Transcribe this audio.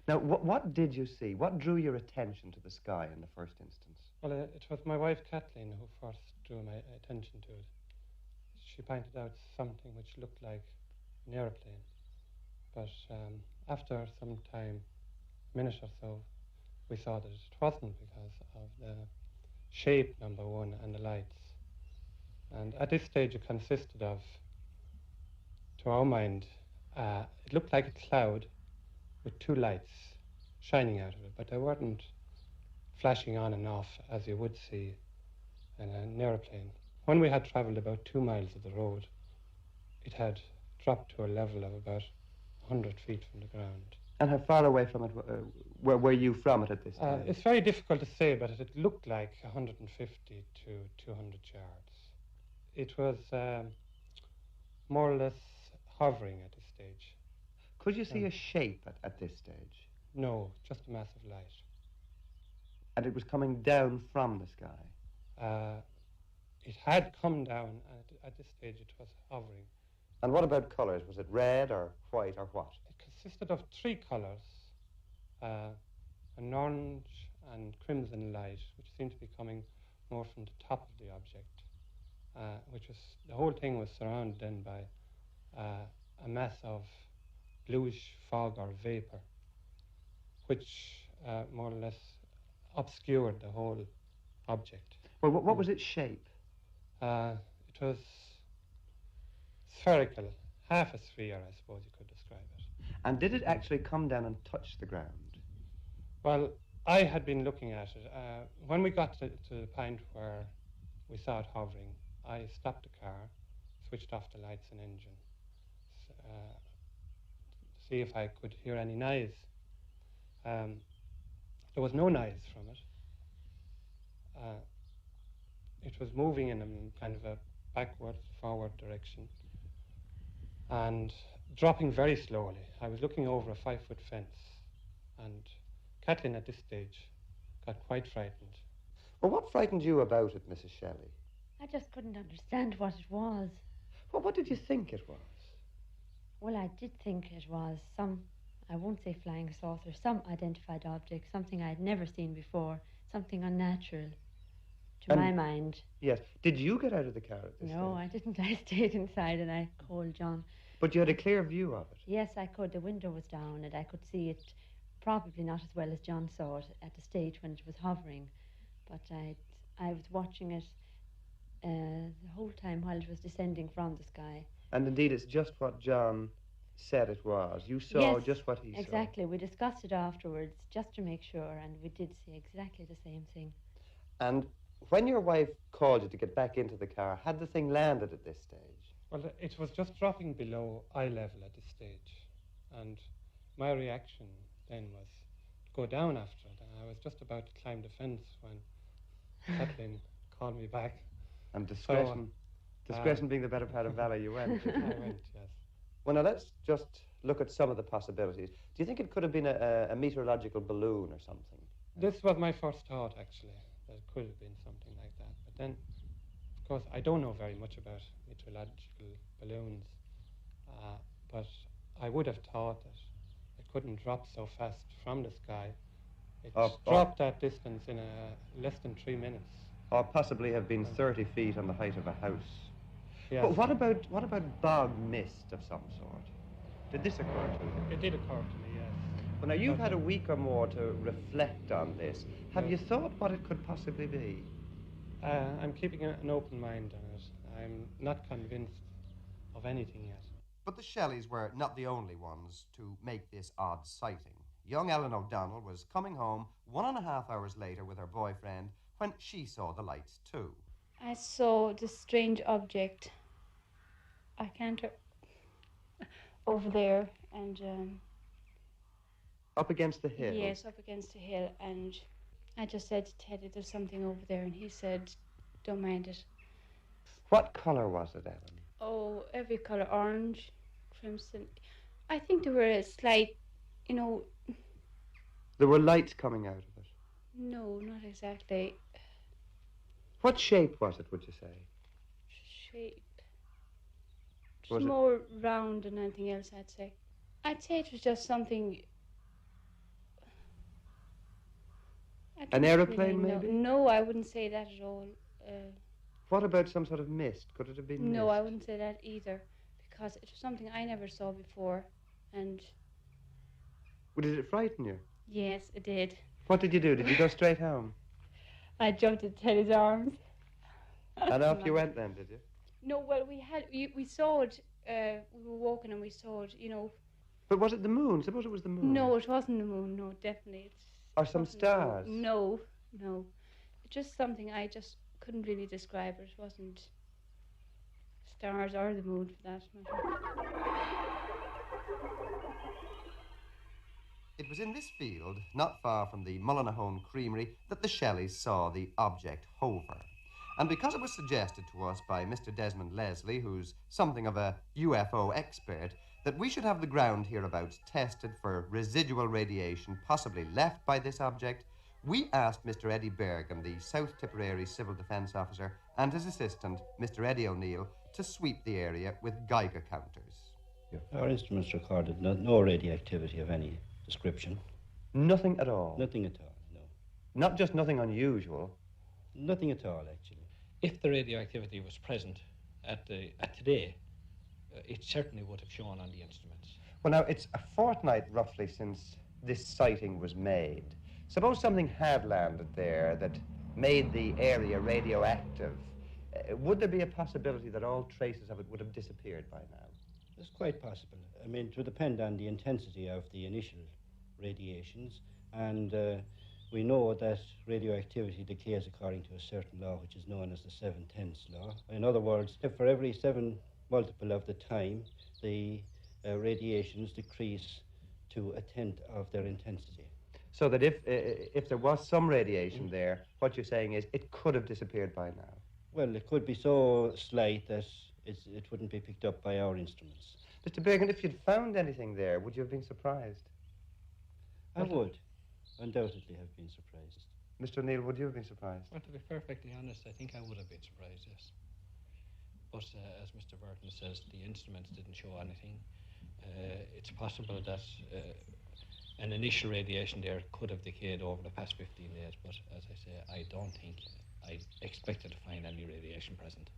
Now, what did you see? What drew your attention to the sky in the first instance? Well, it was my wife Kathleen who first drew my attention to it. She pointed out something which looked like an aeroplane, but after some time, a minute or so, we saw that it wasn't because of the shape, number one, and the lights. And at this stage, it consisted of, to our mind, it looked like a cloud with two lights shining out of it, but they weren't flashing on and off as you would see in an aeroplane. When we had travelled about 2 miles of the road, it had dropped to a level of about 100 feet from the ground. And how far away from it where were you from it at this time? It's very difficult to say, but it looked like 150 to 200 yards. It was more or less hovering at this stage. Could you see a shape at this stage? No, just a massive light. And it was coming down from the sky? It had come down, and at this stage it was hovering. And what about colours? Was it red or white or what? It consisted of 3 colours, an orange and crimson light, which seemed to be coming more from the top of the object, the whole thing was surrounded then by a mass of bluish fog or vapour, which more or less obscured the whole object. Well, what was its shape? It was spherical, half a sphere, I suppose you could describe it. And did it actually come down and touch the ground? Well, I had been looking at it. When we got to the point where we saw it hovering, I stopped the car, switched off the lights and engine, to see if I could hear any noise. There was no noise from it. It was moving in a kind of a backward, forward direction and dropping very slowly. I was looking over a 5-foot fence, and Kathleen at this stage got quite frightened. Well, what frightened you about it, Mrs. Shelley? I just couldn't understand what it was. Well, what did you think it was? Well, I did think it was some, I won't say flying saucer, some identified object, something I had never seen before, something unnatural to my mind. Yes. Did you get out of the car at this No, stage? I didn't. I stayed inside and I called John. But you had a clear view of it? Yes, I could. The window was down and I could see it, probably not as well as John saw it at the stage when it was hovering. But I was watching it the whole time while it was descending from the sky. And indeed, it's just what John said it was. You saw just what he saw. Exactly. We discussed it afterwards just to make sure, and we did see exactly the same thing. And when your wife called you to get back into the car, had the thing landed at this stage? Well, it was just dropping below eye level at this stage, and my reaction then was to go down after it. And I was just about to climb the fence when Kathleen called me back. And discretion being the better part of valor, you went. I went, yes. Well, now let's just look at some of the possibilities. Do you think it could have been a meteorological balloon or something? This was my first thought, actually, that it could have been something like that. But then, of course, I don't know very much about meteorological balloons, but I would have thought that it couldn't drop so fast from the sky. It dropped that distance in less than 3 minutes. Or possibly have been 30 feet on the height of a house. Yes. But what about bog mist of some sort? Did this occur to you? It did occur to me, yes. Well, now, you've had a week or more to reflect on this. Have you thought what it could possibly be? I'm keeping an open mind on it. I'm not convinced of anything yet. But the Shelleys were not the only ones to make this odd sighting. Young Ellen O'Donnell was coming home 1.5 hours later with her boyfriend when she saw the lights too. I saw this strange object. I can't... over there, and... Up against the hill? Yes, up against the hill, and I just said to Teddy, there's something over there, and he said, don't mind it. What colour was it, Ellen? Oh, every colour, orange, crimson. I think there were a slight, There were lights coming out of it? No, not exactly. What shape was it, would you say? Shape. Was More round than anything else, I'd say. I'd say it was just something I An don't aeroplane, really know. maybe? No, I wouldn't say that at all. What about some sort of mist? Could it have been No, mist? I wouldn't say that either, because it was something I never saw before, and Well, did it frighten you? yes, it did. What did you do? Did you go straight home? I jumped into Teddy's arms. And off you went then, did you? No, well, we saw it. We were walking and we saw it. You know. But was it the moon? Suppose it was the moon. No, it wasn't the moon. No, definitely. Or some wasn't the moon. stars. No, no. It's just something I just couldn't really describe. It wasn't stars or the moon for that matter. It was in this field, not far from the Mullinahone creamery, that the Shelleys saw the object hover. And because it was suggested to us by Mr. Desmond Leslie, who's something of a UFO expert, that we should have the ground hereabouts tested for residual radiation possibly left by this object, we asked Mr. Eddie Bergam, the South Tipperary Civil Defence Officer, and his assistant, Mr. Eddie O'Neill, to sweep the area with Geiger counters. Our instruments recorded no radioactivity of any description. Nothing at all? Nothing at all, no. Not just nothing unusual? Nothing at all, actually. If the radioactivity was present at today, it certainly would have shown on the instruments. Well, now, it's a fortnight roughly since this sighting was made. Suppose something had landed there that made the area radioactive. Would there be a possibility that all traces of it would have disappeared by now? It's quite possible. I mean, it would depend on the intensity of the initial radiations, and we know that radioactivity decays according to a certain law, which is known as the 7/10 law. In other words, if for every 7 multiple of the time, the radiations decrease to 1/10 of their intensity. So that if there was some radiation there, what you're saying is it could have disappeared by now. Well, it could be so slight that it wouldn't be picked up by our instruments. Mr. Bergen, if you'd found anything there, would you have been surprised? I would undoubtedly have been surprised. Mr. O'Neill, would you have been surprised? Well, to be perfectly honest, I think I would have been surprised, yes. But as Mr. Burton says, the instruments didn't show anything. It's possible that an initial radiation there could have decayed over the past 15 days, but as I say, I don't think I expected to find any radiation present.